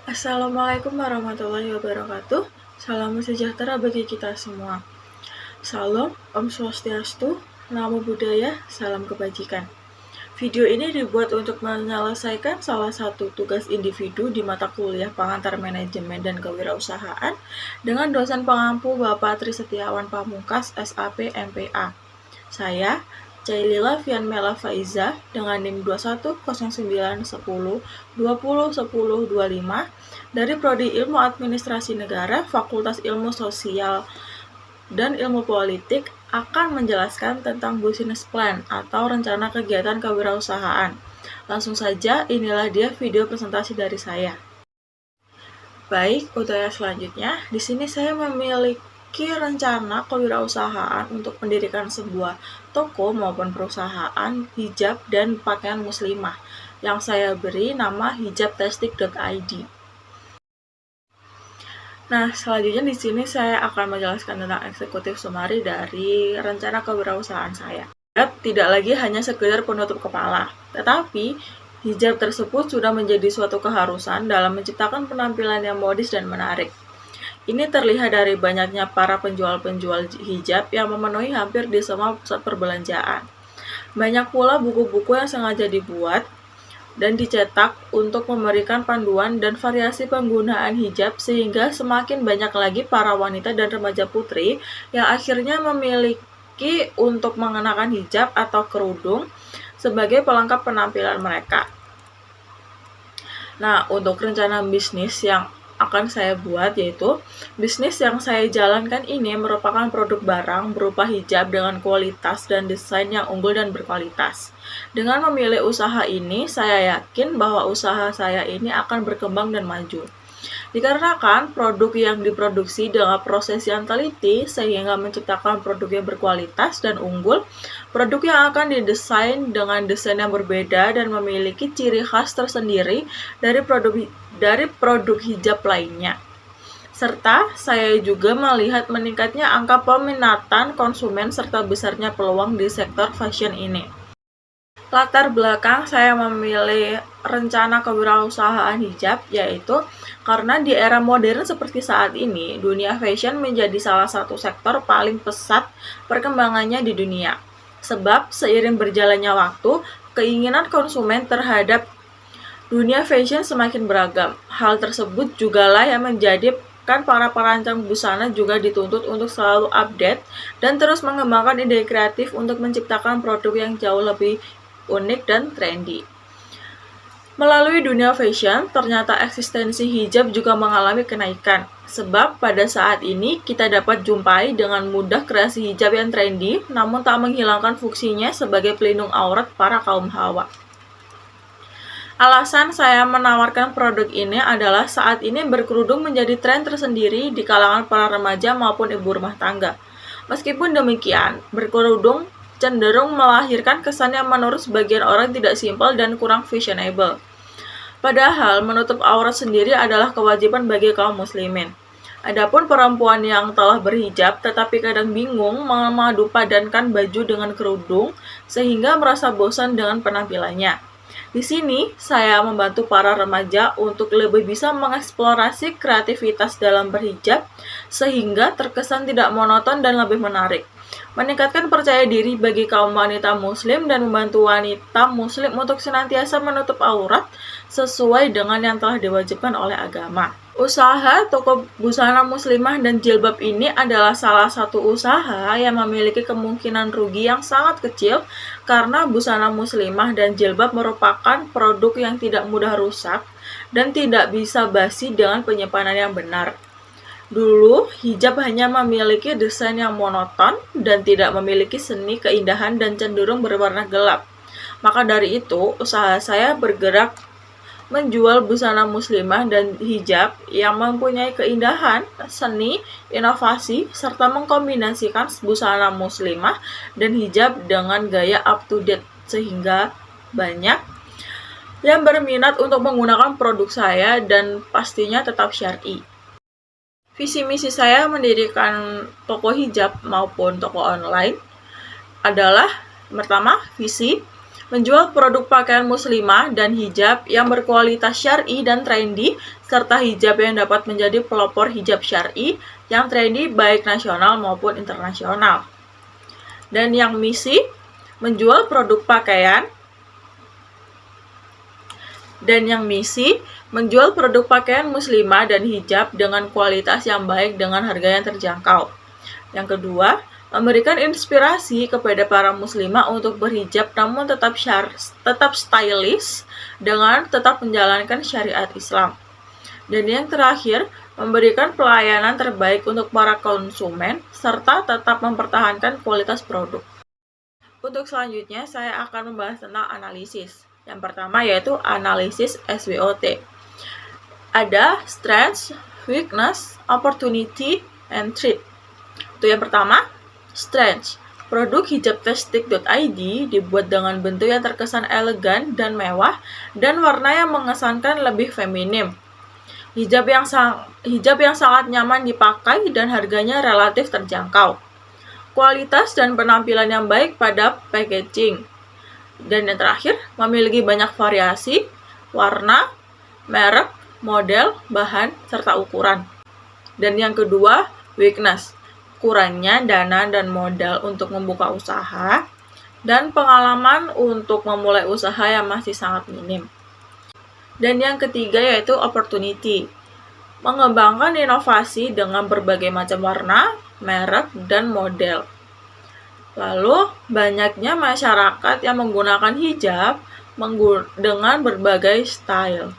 Assalamualaikum warahmatullahi wabarakatuh. Salam sejahtera bagi kita semua. Salam, Om Swastiastu, Namo Buddhaya, salam kebajikan. Video ini dibuat untuk menyelesaikan salah satu tugas individu di mata kuliah Pengantar Manajemen dan Kewirausahaan dengan dosen pengampu Bapak Tri Setiawan Pamungkas, SAP MPA. Saya, Cailila Fianmela Faiza dengan NIM 210910201025 dari Prodi Ilmu Administrasi Negara, Fakultas Ilmu Sosial dan Ilmu Politik akan menjelaskan tentang business plan atau rencana kegiatan kewirausahaan. Langsung saja, inilah dia video presentasi dari saya. Baik, untuk yang selanjutnya, di sini saya memiliki rencana kewirausahaan untuk mendirikan sebuah toko maupun perusahaan hijab dan pakaian muslimah yang saya beri nama hijabtastik.id. Nah, selanjutnya di sini saya akan menjelaskan tentang eksekutif summary dari rencana kewirausahaan saya. Hijab tidak lagi hanya sekedar penutup kepala, tetapi hijab tersebut sudah menjadi suatu keharusan dalam menciptakan penampilan yang modis dan menarik. Ini terlihat dari banyaknya para penjual-penjual hijab yang memenuhi hampir di semua pusat perbelanjaan. Banyak pula buku-buku yang sengaja dibuat dan dicetak untuk memberikan panduan dan variasi penggunaan hijab sehingga semakin banyak lagi para wanita dan remaja putri yang akhirnya memiliki untuk mengenakan hijab atau kerudung sebagai pelengkap penampilan mereka. Nah, untuk rencana bisnis yang akan saya buat yaitu bisnis yang saya jalankan ini merupakan produk barang berupa hijab dengan kualitas dan desain yang unggul dan berkualitas. Dengan memilih usaha ini, saya yakin bahwa usaha saya ini akan berkembang dan maju. Dikarenakan produk yang diproduksi dengan proses yang teliti sehingga menciptakan produk yang berkualitas dan unggul, produk yang akan didesain dengan desain yang berbeda dan memiliki ciri khas tersendiri dari produk hijab lainnya. Serta saya juga melihat meningkatnya angka peminatan konsumen serta besarnya peluang di sektor fashion ini. Latar belakang saya memilih rencana kewirausahaan hijab yaitu karena di era modern seperti saat ini, dunia fashion menjadi salah satu sektor paling pesat perkembangannya di dunia. Sebab seiring berjalannya waktu, keinginan konsumen terhadap dunia fashion semakin beragam. Hal tersebut jugalah yang menjadikan para perancang busana juga dituntut untuk selalu update dan terus mengembangkan ide kreatif untuk menciptakan produk yang jauh lebih unik dan trendy. Melalui dunia fashion, ternyata eksistensi hijab juga mengalami kenaikan. Sebab pada saat ini kita dapat jumpai dengan mudah kreasi hijab yang trendy, namun tak menghilangkan fungsinya sebagai pelindung aurat para kaum hawa. Alasan saya menawarkan produk ini adalah saat ini berkerudung menjadi tren tersendiri di kalangan para remaja maupun ibu rumah tangga. Meskipun demikian, berkerudung cenderung melahirkan kesan yang menurut sebagian orang tidak simpel dan kurang fashionable. Padahal menutup aurat sendiri adalah kewajiban bagi kaum muslimin. Adapun perempuan yang telah berhijab tetapi kadang bingung memadupadankan baju dengan kerudung sehingga merasa bosan dengan penampilannya. Di sini, saya membantu para remaja untuk lebih bisa mengeksplorasi kreativitas dalam berhijab sehingga terkesan tidak monoton dan lebih menarik. Meningkatkan percaya diri bagi kaum wanita muslim dan membantu wanita muslim untuk senantiasa menutup aurat sesuai dengan yang telah diwajibkan oleh agama. Usaha toko busana muslimah dan jilbab ini adalah salah satu usaha yang memiliki kemungkinan rugi yang sangat kecil karena busana muslimah dan jilbab merupakan produk yang tidak mudah rusak dan tidak bisa basi dengan penyimpanan yang benar. Dulu, hijab hanya memiliki desain yang monoton dan tidak memiliki seni keindahan dan cenderung berwarna gelap. Maka dari itu, usaha saya bergerak menjual busana muslimah dan hijab yang mempunyai keindahan, seni, inovasi, serta mengkombinasikan busana muslimah dan hijab dengan gaya up-to-date sehingga banyak yang berminat untuk menggunakan produk saya dan pastinya tetap syar'i. Visi misi saya mendirikan toko hijab maupun toko online adalah pertama, visi menjual produk pakaian muslimah dan hijab yang berkualitas syar'i dan trendy, serta hijab yang dapat menjadi pelopor hijab syar'i yang trendy baik nasional maupun internasional. Dan yang misi, menjual produk pakaian muslimah dan hijab dengan kualitas yang baik dengan harga yang terjangkau. Yang kedua, memberikan inspirasi kepada para muslimah untuk berhijab namun tetap stylish dengan tetap menjalankan syariat Islam. Dan yang terakhir, memberikan pelayanan terbaik untuk para konsumen serta tetap mempertahankan kualitas produk. Untuk selanjutnya, saya akan membahas tentang analisis. Yang pertama yaitu analisis SWOT. Ada strengths, weakness, opportunity, and threat. Itu yang pertama, strengths. Produk hijabtastic.id dibuat dengan bentuk yang terkesan elegan dan mewah dan warna yang mengesankan lebih feminim. Hijab yang sangat nyaman dipakai dan harganya relatif terjangkau. Kualitas dan penampilan yang baik pada packaging. Dan yang terakhir, memiliki banyak variasi, warna, merek, model, bahan, serta ukuran. Dan yang kedua, weakness. Kurangnya dana dan modal untuk membuka usaha, dan pengalaman untuk memulai usaha yang masih sangat minim. Dan yang ketiga yaitu opportunity. Mengembangkan inovasi dengan berbagai macam warna, merek, dan model. Lalu, banyaknya masyarakat yang menggunakan hijab dengan berbagai style.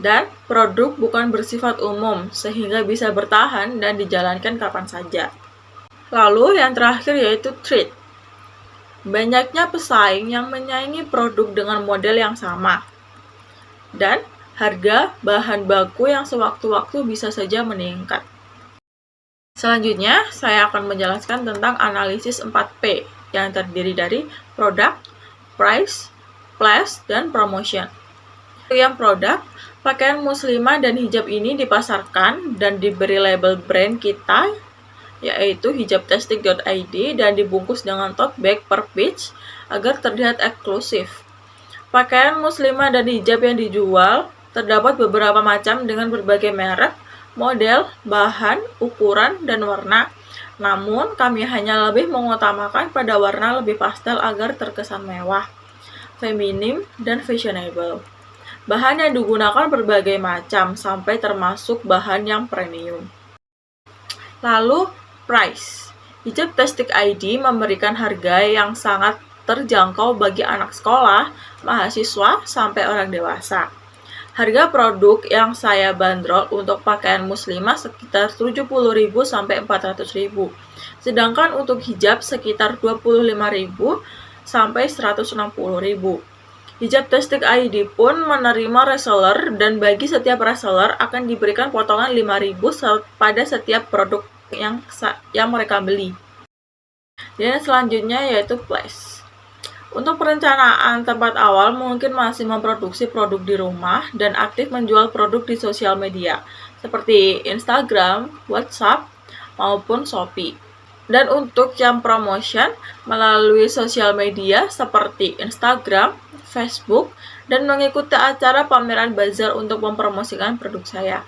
Dan produk bukan bersifat umum, sehingga bisa bertahan dan dijalankan kapan saja. Lalu, yang terakhir yaitu threat. Banyaknya pesaing yang menyaingi produk dengan model yang sama. Dan harga bahan baku yang sewaktu-waktu bisa saja meningkat. Selanjutnya, saya akan menjelaskan tentang analisis 4P yang terdiri dari product, price, place, dan promotion. Yang produk, pakaian muslimah dan hijab ini dipasarkan dan diberi label brand kita, yaitu hijabtastic.id, dan dibungkus dengan tote bag per piece agar terlihat eksklusif. Pakaian muslimah dan hijab yang dijual terdapat beberapa macam dengan berbagai merek, model, bahan, ukuran, dan warna. Namun, kami hanya lebih mengutamakan pada warna lebih pastel agar terkesan mewah, feminim, dan fashionable. Bahan yang digunakan berbagai macam, sampai termasuk bahan yang premium. Lalu, price. Hijabtastic.id memberikan harga yang sangat terjangkau bagi anak sekolah, mahasiswa, sampai orang dewasa. Harga produk yang saya bandrol untuk pakaian muslimah sekitar 70.000 sampai 400.000. Sedangkan untuk hijab sekitar 25.000 sampai 160.000. Hijabtastic.id pun menerima reseller dan bagi setiap reseller akan diberikan potongan 5.000 pada setiap produk yang mereka beli. Dan selanjutnya yaitu place. Untuk perencanaan tempat awal mungkin masih memproduksi produk di rumah dan aktif menjual produk di sosial media seperti Instagram, WhatsApp, maupun Shopee. Dan untuk yang promotion melalui sosial media seperti Instagram, Facebook, dan mengikuti acara pameran bazar untuk mempromosikan produk saya.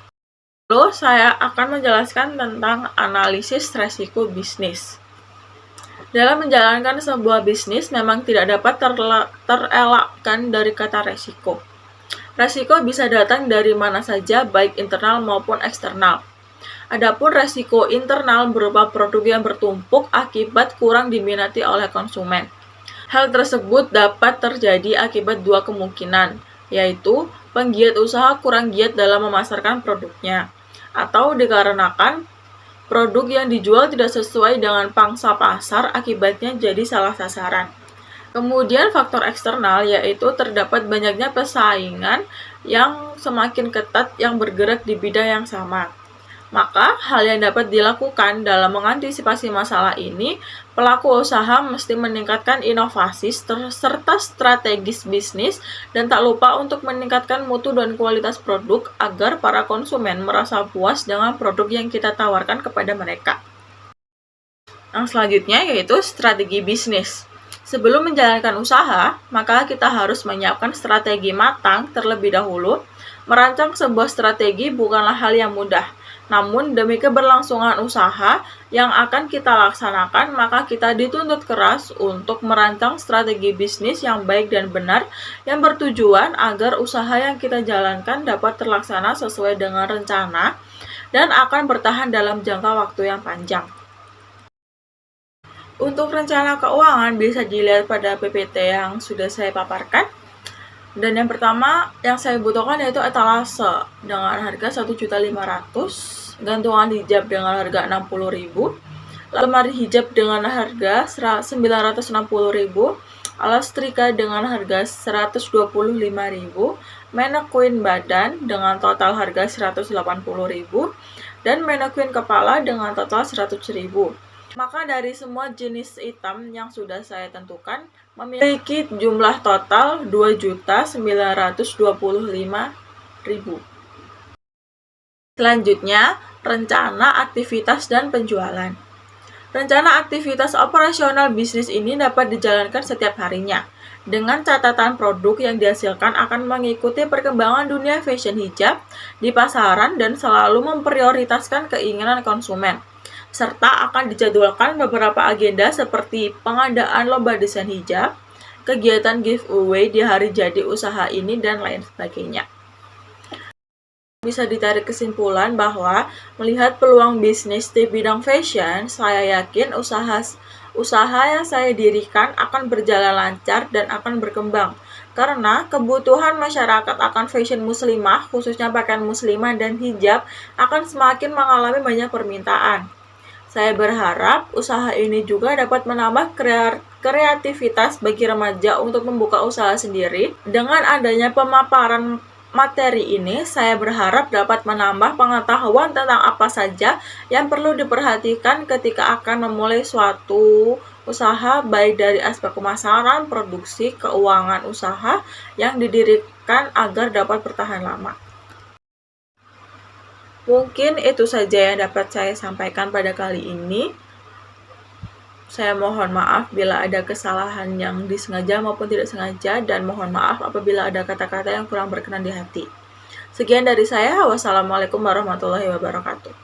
Lalu saya akan menjelaskan tentang analisis resiko bisnis. Dalam menjalankan sebuah bisnis memang tidak dapat terelakkan dari kata resiko. Resiko bisa datang dari mana saja, baik internal maupun eksternal. Adapun resiko internal berupa produk yang bertumpuk akibat kurang diminati oleh konsumen. Hal tersebut dapat terjadi akibat dua kemungkinan, yaitu penggiat usaha kurang giat dalam memasarkan produknya, atau dikarenakan produk yang dijual tidak sesuai dengan pangsa pasar, akibatnya jadi salah sasaran. Kemudian faktor eksternal yaitu terdapat banyaknya persaingan yang semakin ketat yang bergerak di bidang yang sama. Maka, hal yang dapat dilakukan dalam mengantisipasi masalah ini, pelaku usaha mesti meningkatkan inovasi serta strategis bisnis dan tak lupa untuk meningkatkan mutu dan kualitas produk agar para konsumen merasa puas dengan produk yang kita tawarkan kepada mereka. Yang selanjutnya yaitu strategi bisnis. Sebelum menjalankan usaha, maka kita harus menyiapkan strategi matang terlebih dahulu. Merancang sebuah strategi bukanlah hal yang mudah. Namun, demi keberlangsungan usaha yang akan kita laksanakan, maka kita dituntut keras untuk merancang strategi bisnis yang baik dan benar, yang bertujuan agar usaha yang kita jalankan dapat terlaksana sesuai dengan rencana dan akan bertahan dalam jangka waktu yang panjang. Untuk rencana keuangan bisa dilihat pada PPT yang sudah saya paparkan. Dan yang pertama yang saya butuhkan yaitu etalase dengan harga 1.500.000, gantungan hijab dengan harga 60.000, lemari hijab dengan harga 960.000, alas setrika dengan harga 125.000, mannequin badan dengan total harga 180.000, dan mannequin kepala dengan total 100.000. Maka dari semua jenis item yang sudah saya tentukan memiliki jumlah total 2.925.000. Selanjutnya, rencana aktivitas dan penjualan. Rencana aktivitas operasional bisnis ini dapat dijalankan setiap harinya, dengan catatan produk yang dihasilkan akan mengikuti perkembangan dunia fashion hijab di pasaran dan selalu memprioritaskan keinginan konsumen, serta akan dijadwalkan beberapa agenda seperti pengadaan lomba desain hijab, kegiatan giveaway di hari jadi usaha ini, dan lain sebagainya. Bisa ditarik kesimpulan bahwa melihat peluang bisnis di bidang fashion, saya yakin usaha yang saya dirikan akan berjalan lancar dan akan berkembang. Karena kebutuhan masyarakat akan fashion muslimah, khususnya pakaian muslimah dan hijab, akan semakin mengalami banyak permintaan. Saya berharap usaha ini juga dapat menambah kreativitas bagi remaja untuk membuka usaha sendiri. Dengan adanya pemaparan materi ini, saya berharap dapat menambah pengetahuan tentang apa saja yang perlu diperhatikan ketika akan memulai suatu usaha, baik dari aspek pemasaran, produksi, keuangan usaha yang didirikan agar dapat bertahan lama. Mungkin itu saja yang dapat saya sampaikan pada kali ini. Saya mohon maaf bila ada kesalahan yang disengaja maupun tidak sengaja, dan mohon maaf apabila ada kata-kata yang kurang berkenan di hati. Sekian dari saya. Wassalamualaikum warahmatullahi wabarakatuh.